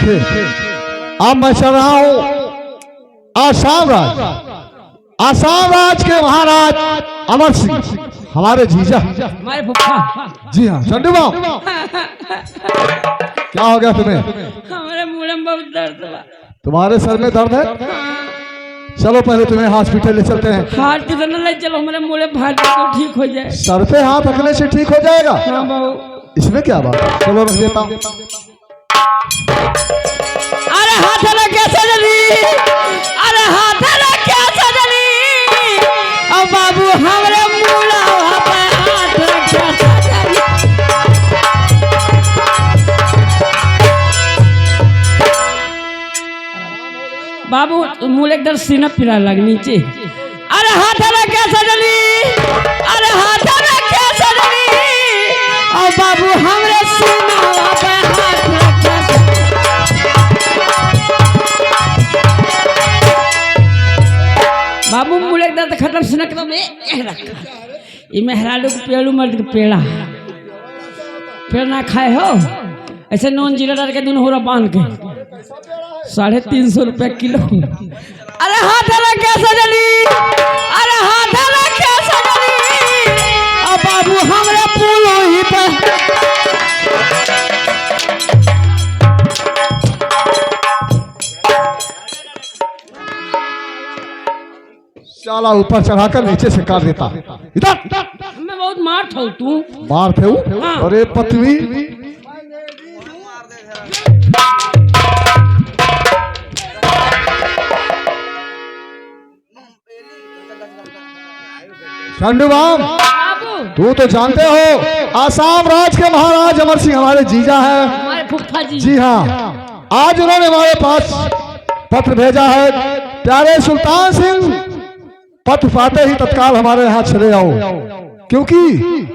थे। अब मैं चल रहा हूँ आसाम राज। आसाम राज के महाराज अमर सिंह हमारे जीजा। हमारे फुफा। जी हाँ चंडू बाबू, क्या हो गया तुम्हें? हमारे मुंह में बहुत दर्द हुआ। तुम्हारे सर में दर्द है? चलो पहले तुम्हें हॉस्पिटल ले चलते हैं। हाथ कितना ले चलो, हमारे मुंह में भाग तो ठीक हो जाए। सर पे हाथ रखने से ठीक हो जाएगा? हाँ बाबू। इसमें क्या बात है, चलो रख देता हूँ। अरे हाथ लग कैसे जली, अरे हाथ लग कैसे जली, अब बाबू हमारे मुला पे हाथ लग कैसे जली। बाबू मुँह एकदम सीना पिरा लग नीचे। अरे हाथ लग कैसे जली, अरे हाथ लग कैसे जली, अब बाबू हमारे सीना पे हाथ लग कैसे। बाबू मुँह दर्द खत्म सुना के ये मेहरालू के पेड़ू मर्द के पेड़ा पेड़ ना खाए हो ऐसे नॉन जीरा डाल के दोनों हो बांध के 350 रुपये किलो। अरे हाथ लग कैसे जली, अरे हाथ लग कैसे जली, अब बाबू हमारे पुल ही पे। साला ऊपर चढ़ाकर नीचे से काट देता। इधर मैं बहुत मार था तू। मार थे वो? हाँ। अरे पतली चंडू बाबू, बाबू तू तो जानते हो आसाम राज के महाराज अमर सिंह हमारे जीजा है। हमारे फुफा जी। जी हाँ, आज उन्होंने हमारे पास पत्र भेजा है। प्यारे सुल्तान सिंह, पत्र पाते ही तत्काल हमारे यहाँ चले आओ, क्योंकि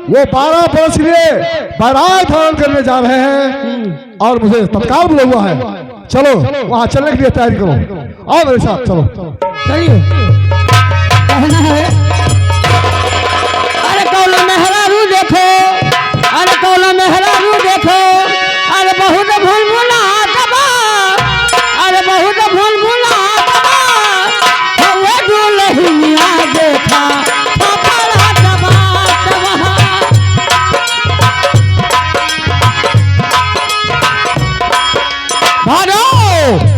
वो 12 बरस के लिए बारात धारण करने जा रहे हैं और मुझे तत्काल बुला हुआ है। चलो वहाँ चलने के लिए तैयारी करो, आओ मेरे साथ चलो। चलिए कहना है। अरे कौला मेहरारू देखो, अरे कौला मेहरारू देखो, अरे बहुत भूल भूला दबा, अरे बहुत भूल भूला दबा, वो दुल्हनिया देखा पपड़ा दबा दबा। भानो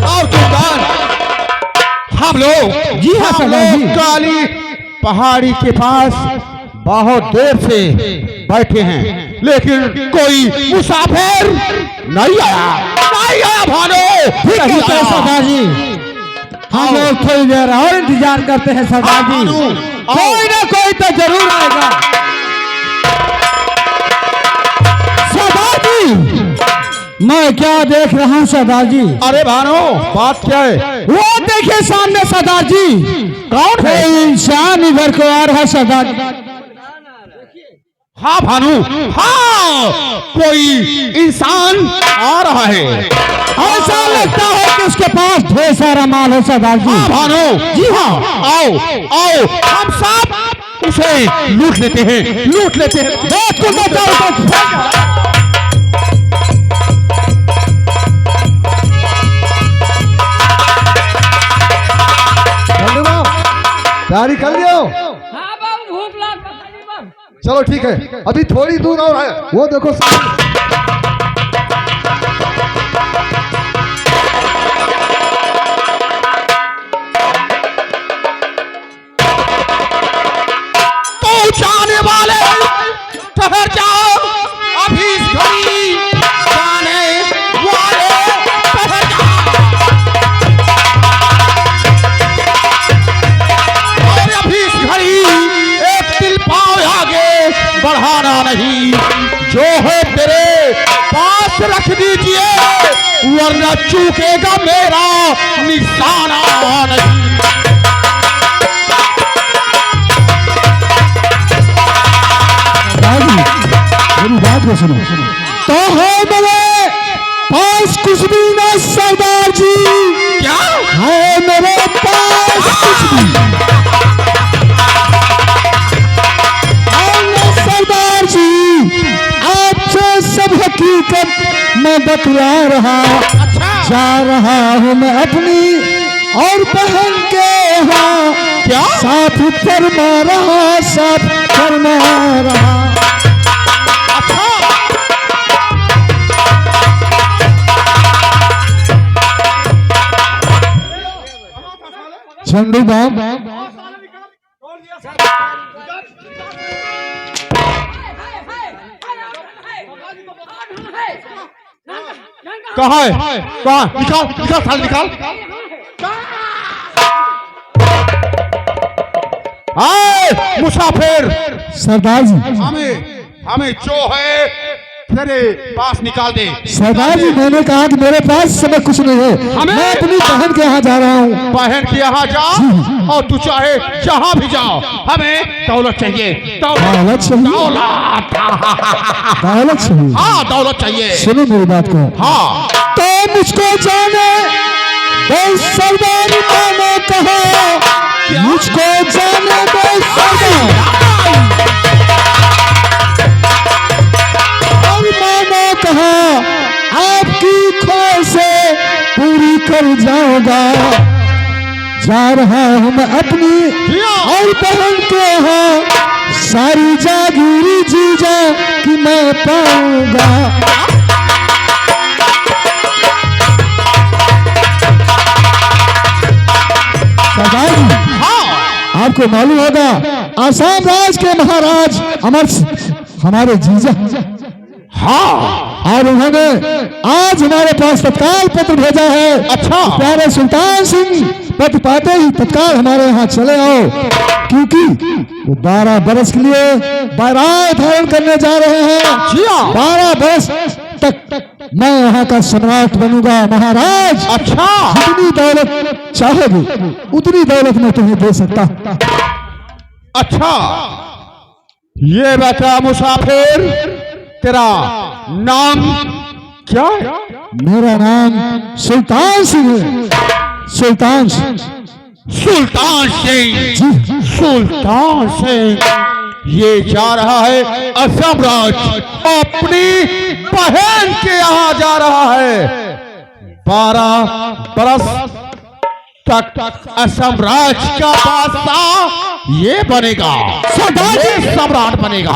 और तुमदान, हम लोग जी हाँ सरदार जी। काली पहाड़ी के पास बहुत देर से बैठे हैं, लेकिन कोई मुसाफिर नहीं आया, नहीं आया भानो। सही तो सरदार जी, हम लोग थोड़ी देर और इंतजार करते हैं सरदार जी। कोई ना कोई तो जरूर आएगा। सरदार जी, मैं क्या देख रहा हूँ सरदार जी? अरे भानो बात क्या है? वो देखिए सामने सरदार जी। कौन है? कोई इंसान इधर को आ रहा है सरदार जी। हाँ भानु, हाँ कोई इंसान आ रहा है। ऐसा लगता है कि उसके पास ढेर सारा माल है सरदार जी। हाँ भानु, जी हाँ, आओ आओ हम सब उसे लूट लेते हैं, लूट लेते हैं। देखो बचाओ तो तैयारी कर लियो? हाँ बाबू भूख लगा। चलो ठीक है, अभी थोड़ी दूर और है, वो देखो सामने। पहुंचाने वाले ठहर जाओ, अभी इस घड़ी जाने वाले ठहर जाओ, और अभी इस घड़ी एक तिल पाँव आगे बढ़ाना नहीं, जो है तेरे पास रख दीजिए, वरना चूकेगा मेरा निशाना नहीं। मेरी बात को सुनो। तो है मेरे पास कुछ भी ना सरदार जी। क्या है मेरे पास कुछ भी? सरदार जी, आपसे सब हकीकत मैं बतला रहा। अच्छा जा रहा हूँ मैं अपनी और बहन के यहाँ, क्या? साथ फरमा रहा, साथ फरमा रहा। चंदू बाब कहाँ है? कहाँ? निकाल निकाल थाल निकाल। आए मुसाफिर, सरदार जी, हमें जो है तेरे पास निकाल दे। सरदार जी मैंने कहा कि मेरे पास इस समय कुछ नहीं है, मैं अपनी बहन के यहाँ जा रहा हूँ। बहन के यहाँ जा और तू चाहे जहाँ भी जाओ, हमें दौलत चाहिए। दौलत चाहिए? दौलत चाहिए? हाँ दौलत चाहिए। सुनो मेरी बात को। हाँ तो मुझको जाने दो सरदार, मैंने कहा मुझको जाने दो सरदार, और मैंने कहा आपकी ख्वाहिशें पूरी कर जाऊंगा। जा रहा हूँ मैं अपनी और बहन के यहाँ, सारी जागीरी जीजा कि मैं पाऊंगा। सरदार जी, आपको मालूम होगा आसाम राज के महाराज हमारे जीजा, और उन्होंने आज हमारे पास तत्काल पत्र भेजा है। अच्छा। प्यारे सुल्तान सिंह पत्र पाते ही तत्काल हमारे यहाँ चले आओ, क्योंकि वो 12 बरस के लिए बारात धारण करने जा रहे हैं। 12 बरस तक मैं यहाँ का सम्राट बनूंगा महाराज। अच्छा। जितनी दौलत चाहोगे उतनी दौलत मैं तुम्हें दे सकता। अच्छा ये बता मुसाफिर, तेरा नाम क्या है? मेरा नाम सुल्तान सिंह है। सुल्तान सिंह। सुल्तान सिंह। सुल्तान सिंह ये जा रहा है असम राज, अपनी बहन के यहाँ जा रहा है। 12 बरस तक असम राज का बादशाह ये बनेगा, ये सम्राट बनेगा।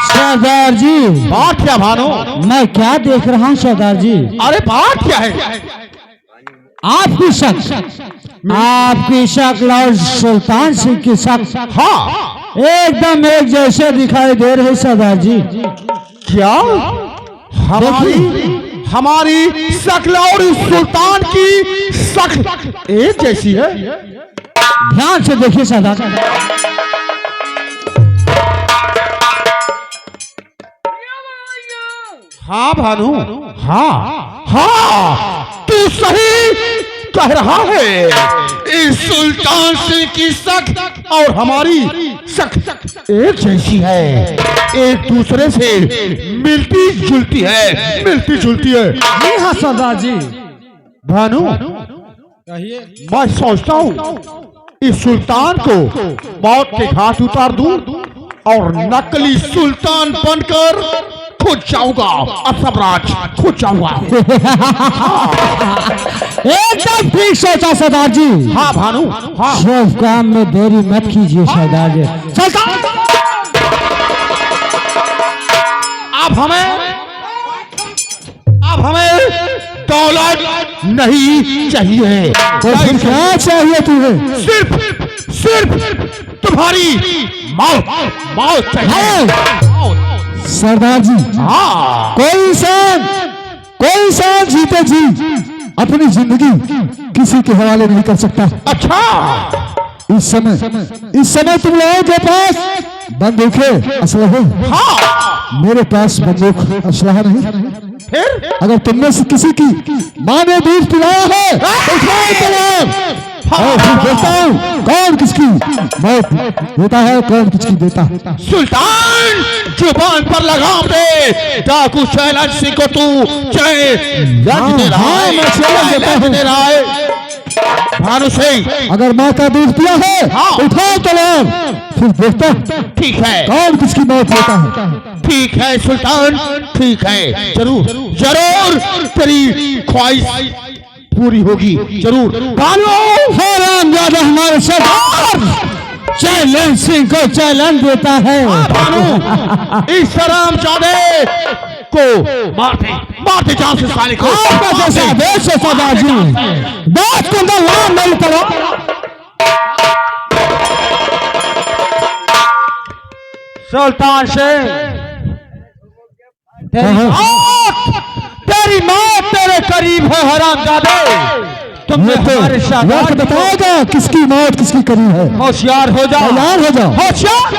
सरदार जी, बात क्या भानो? मैं क्या देख रहा हूँ सरदार जी? अरे बात क्या है? आपकी शक्ल और सुल्तान सिंह की शक्ल हाँ एकदम एक जैसे दिखाई दे रहे सरदार जी। क्या हमारी शक्ल और इस सुल्तान की शक्ल एक जैसी है? ध्यान से देखिए सरदार। हाँ भानु, हाँ हाँ तू सही कह रहा है। इस सुल्तान सिंह की शक्ल और हमारी शक्ल एक जैसी है, एक दूसरे से मिलती जुलती है, मिलती जुलती है। जी हाँ सरदार जी। भानु मैं सोचता हूँ इस सुल्तान को मौत के घाट उतार दूं और नकली सुल्तान बनकर खुद जाऊंगा, असम राज खुद जाऊंगा। एकदम ठीक सोचा सरदार जी। हाँ भानु, हाँ शुभ काम में देरी मत कीजिए सरदार जी। अब हमें दौलत नहीं चाहिए। तो फिर क्या चाहिए तुम्हें? सिर्फ तुम्हारी मौत चाहिए। सरदार जी, हाँ कोई इंसान जीते जी अपनी जिंदगी किसी के हवाले नहीं कर सकता। अच्छा इस समय तुम लोगों के पास बंदूकें असलहे, हाँ मेरे पास बंदूक असलहा नहीं। फिर अगर तुमने से किसी की माँ ने दूध पिलाया है तो उठाओ तलाब, और फिर देखता हूँ कौन किसकी मौत देता है, कौन किसकी देता है। सुल्तान जुबान पर लगाम दे, डाकू शैलेंद्र सिंह को तू चाहे लंच दे रहा है, मैं चैलेंज देता हूं। दे रहा है। भानु सिंह अगर माँ का दूध पिया है हाँ। तो उठाओ तलाब, फिर देखता ठीक है, कौन किसकी मौत देता है। ठीक है सुल्तान, ठीक है, जरूर जरूर तेरी ख्वाहिश पूरी होगी जरूर। हरामजादा हमारे सरदार चैलेंज सिंह को चैलेंज देता है। भानु इस हरामजादे को मारते जान से साले को। आपका जैसा देश है सरदार जी, बात को अंदर लाम नहीं करो। सुल्तान सिंह, तेरी मौत तेरे करीब है हरामजादे। तुमने हमारे वक्त बताएगा किसकी मौत किसकी करीब है। होशियार हो जाओ, तैयार हो जाओ। होशियार।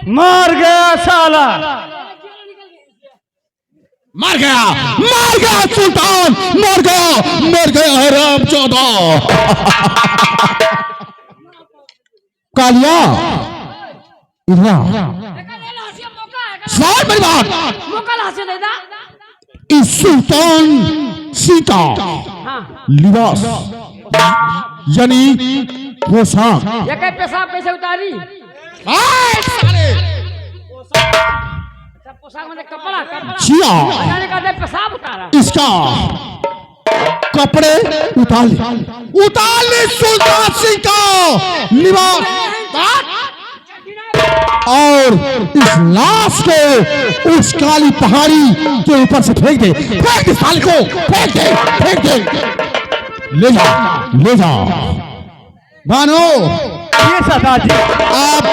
मर गया साला, मर गया सुल्तान, मर गया हरामजादा। कालिया इधर आ। सुन मेरी बात, इस सुल्तान सिंह का लिबास यानी पोशाक ये क्या पेशाब कैसे उतारी? पोशाक में कपड़ा जिया पेशाब उतारा। इसका कपड़े उतार ले सुल्तान सिंह का लिबास और इस लाश को उस काली पहाड़ी के ऊपर से फेंक दे साले को, फेंक दे। ले जा भानु। ये सरदार जी, आप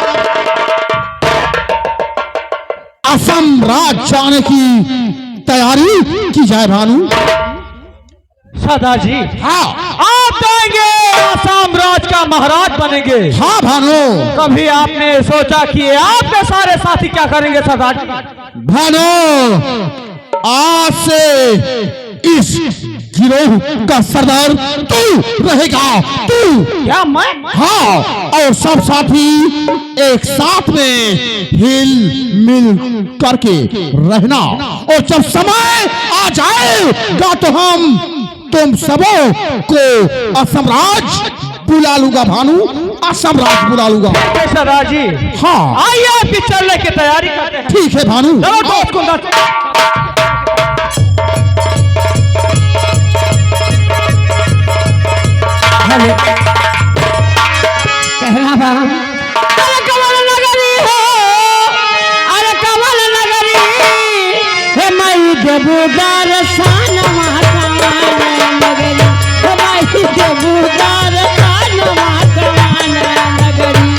असम राज जाने की तैयारी की जाए भानु। सरदार जी, हाँ आप जाएंगे आसाम राज का महाराज बनेंगे। हाँ भानु। कभी आपने सोचा कि आपके सारे साथी क्या करेंगे सरदार जी? भानु आज से इस गिरोह का सरदार तू रहेगा, तू। क्या मैं? हाँ, और सब साथी एक साथ में हिल मिल करके रहना, और जब समय आ जाएगा तो हम तुम सबों को असम राज बुला लूंगा भानु, असम राज बुला लूंगा। सरदार जी, हाँ आइए आपकी चलने की तैयारी करते हैं। ठीक है भानु। चलो दोस्त को कहना बा, अरे कमल नगरी हो, अरे कमल नगरी हे माई देबूदार सान मातावान नगरी, हे माई देबूदार सान मातावान नगरी।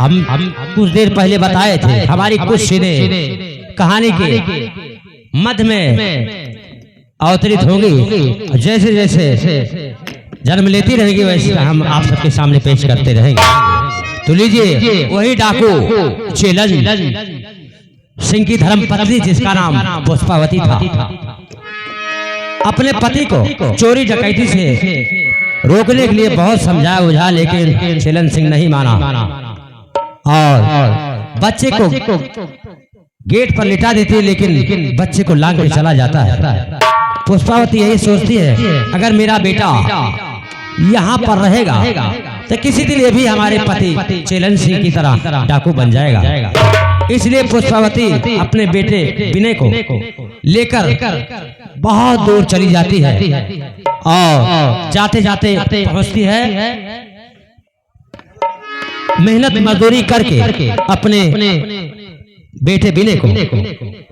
हम कुछ देर पहले बताए थे हमारी कुछ सीनें कहानी के मध्य में अवतरित होंगी, जैसे जैसे जन्म लेती रहेगी वैसे हम आप सबके सामने पेश करते रहेंगे। तो लीजिए वही डाकू चैलेंज सिंह की धर्म पत्नी जिसका नाम पुष्पावती था, अपने पति को चोरी डकैती से रोकने के लिए बहुत समझाया बुझा, लेकिन चैलेंज सिंह नहीं माना और बच्चे को गेट पर लिटा देती है, लेकिन बच्चे को लांग के चला जाता है। पुष्पावती यही सोचती है अगर मेरा बेटा यहाँ पर रहेगा तो किसी दिन ये भी हमारे पति चैलेंज सिंह की तरह डाकू बन जाएगा। इसलिए पुष्पावती अपने बेटे विनय को लेकर बहुत दूर चली जाती है और जाते जाते पहुंचती है मेहनत मजदूरी करके अपने बेटे विनय को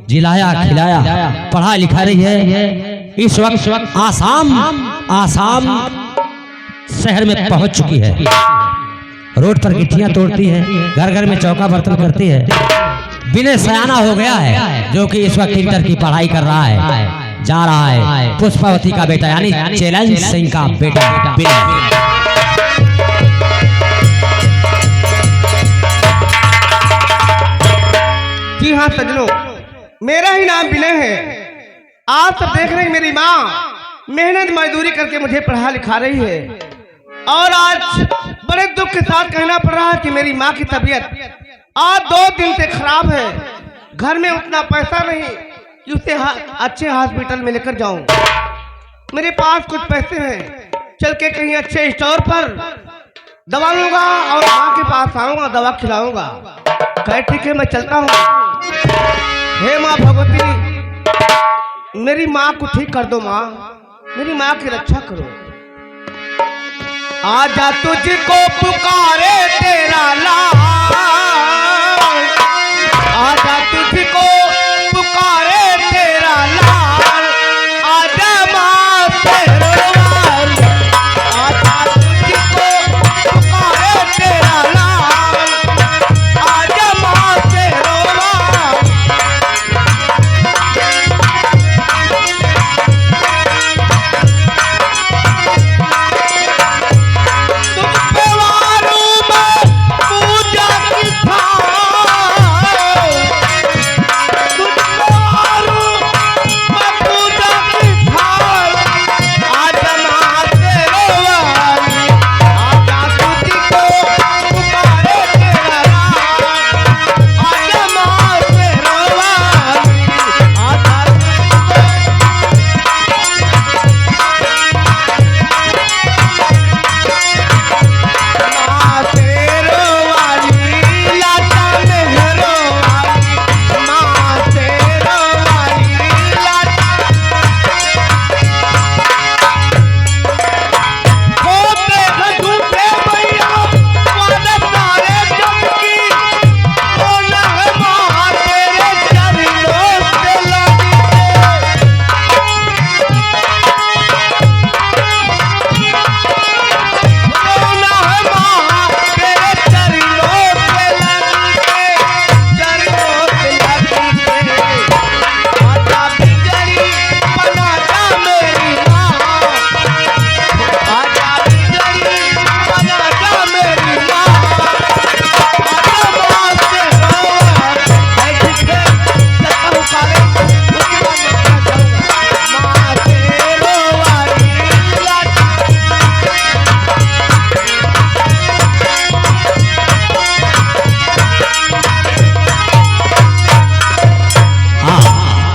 जिलाया खिलाया, पढ़ा लिखा रही है। इस वक्त आसाम शहर में पहुंच चुकी है। रोड पर गिट्टियां तोड़ती है, घर घर में चौका बर्तन करती है। विनय सयाना हो गया है, जो कि इस वक्त इंटर की पढ़ाई कर रहा है, जा रहा है पुष्पावती का बेटा यानी चैलेंज सिंह का बेटा विनय। जी हाँ सजनों, मेरा ही नाम विनय है। आप सब देख रहे हैं मेरी माँ मेहनत मजदूरी करके मुझे पढ़ा लिखा रही है, और आज बड़े दुख के साथ कहना पड़ रहा है कि मेरी माँ की तबीयत आज 2 दिन से खराब है। घर में उतना पैसा नहीं कि उसे अच्छे हॉस्पिटल में लेकर जाऊं। मेरे पास कुछ पैसे हैं, चल के कहीं अच्छे स्टोर पर दवा लूंगा और माँ के पास आऊंगा, दवा खिलाऊंगा। कहे ठीक है, मैं चलता हूँ। हे माँ भगवती, मेरी माँ को ठीक कर दो माँ, मेरी माँ की रक्षा करो। आजा तुझको पुकारे तेरा लाल, आजा तुझको पुकारे तेरा लाल, आजा माँ शेरवाल, आजा तुझको पुकारे तेरा लाल, आजा माँ शेरवाल।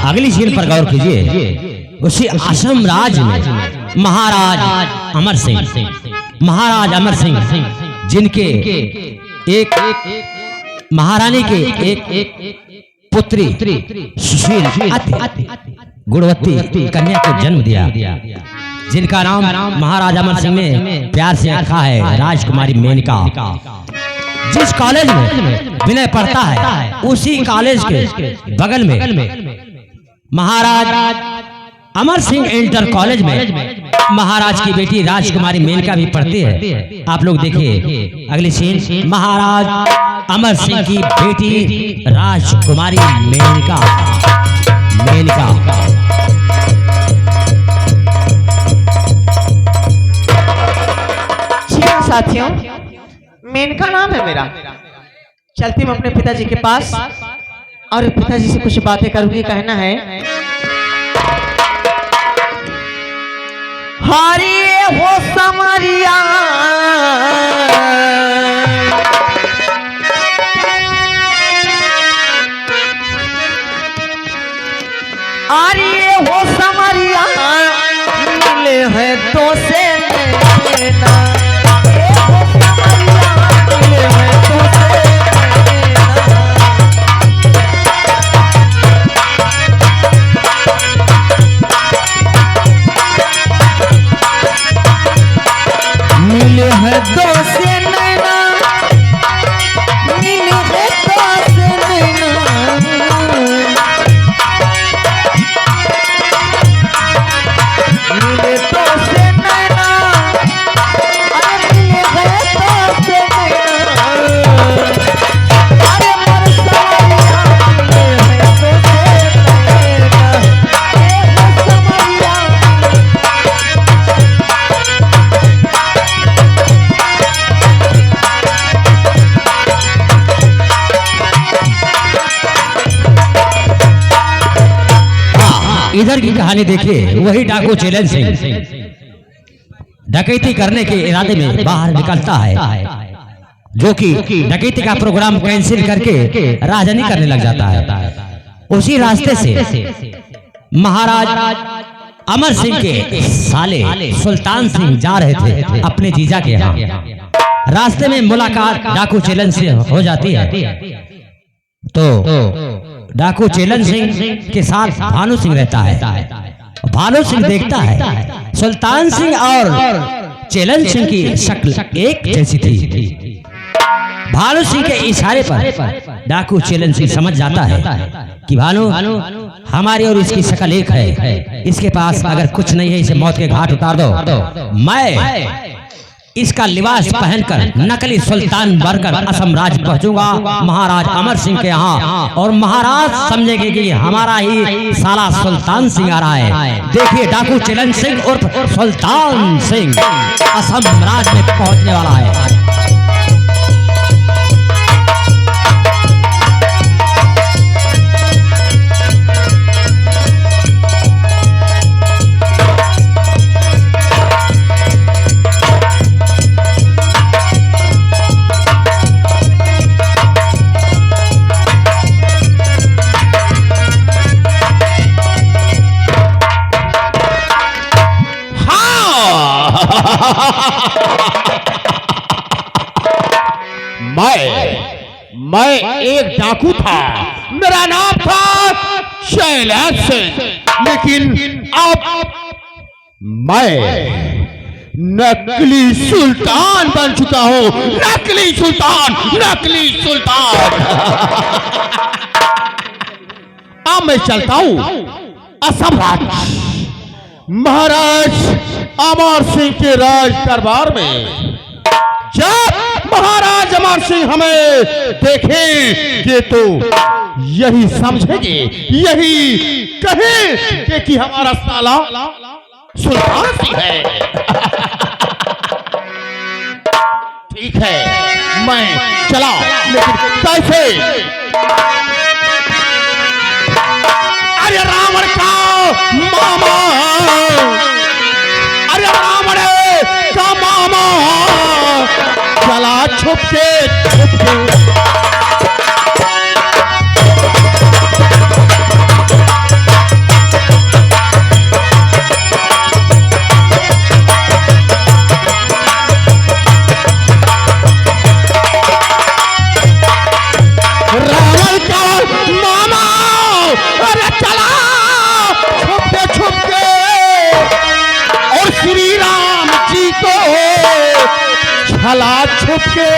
अगली सीन पर गौर कीजिए। उसी असम राज्य में महाराज अमर सिंह जिनके एक महारानी के एक पुत्री सुशील गुणवती कन्या को जन्म दिया, जिनका नाम महाराज अमर सिंह ने प्यार से रखा है राजकुमारी मेनका। जिस कॉलेज में विनय पढ़ता है, उसी कॉलेज के बगल में महाराज अमर सिंह इंटर कॉलेज में महाराज की बेटी राजकुमारी मेनका भी पढ़ती है। आप लोग देखिए अगली सीन, महाराज अमर सिंह की बेटी राजकुमारी मेनका। जी हाँ साथियों, मेनका नाम है मेरा। चलती हूँ अपने पिताजी के पास और पिताजी से कुछ बातें करूंगी। कहना है, हरिये हो समरिया हो समरिया, मिले हैं तो से लेना, हो समरिया मिले हैं तो से मिले हैं तो से नैना, मिले हैं तो से नैना, इधर की कहानी देखिए, वही डाकू चैलेंज सिंह डकैती करने के इरादे में बाहर निकलता है, जो कि डकैती का प्रोग्राम कैंसिल करके राजनी करने लग जाता है। उसी रास्ते से महाराज अमर सिंह के साले सुल्तान सिंह जा रहे थे अपने जीजा के यहाँ। रास्ते में मुलाकात डाकू चैलेंज से हो जाती है, तो डाकू चैलेंज सिंह के साथ भानु सिंह रहता है। भानु सिंह देखता है सुल्तान सिंह और चैलेंज सिंह की शक्ल एक जैसी थी। भानु सिंह के इशारे पर डाकू चैलेंज सिंह समझ जाता है कि भानु हमारी और इसकी शक्ल एक है, इसके पास अगर कुछ नहीं है इसे मौत के घाट उतार दो। मैं इसका लिबास पहनकर नकली सुल्तान बनकर असम राज्य पहुंचूंगा महाराज अमर सिंह के यहाँ, और महाराज समझेंगे कि हमारा ही साला सुल्तान सिंह आ रहा है। देखिए डाकू चैलेंज सिंह उर्फ सुल्तान सिंह असम राज्य में पहुंचने वाला है। मैं एक डाकू था, मेरा नाम था शैलेश सिंह, लेकिन अब मैं नकली सुल्तान बन चुका हूँ। नकली सुल्तान, नकली सुल्तान। अब मैं चलता हूँ असम राज्य महाराज अमर सिंह के राज दरबार में। जब महाराज अमर सिंह हमें देखेंगे तो यही समझेंगे, यही कहेंगे कि हमारा साला सुल्तान सिंह है। ठीक है, मैं चला, लेकिन कैसे? अरे रावण का मामा, अरे रावण का मामा चला छुप के रावण का मामा, अरे चला छुप के, और श्री राम जी को छला छुप के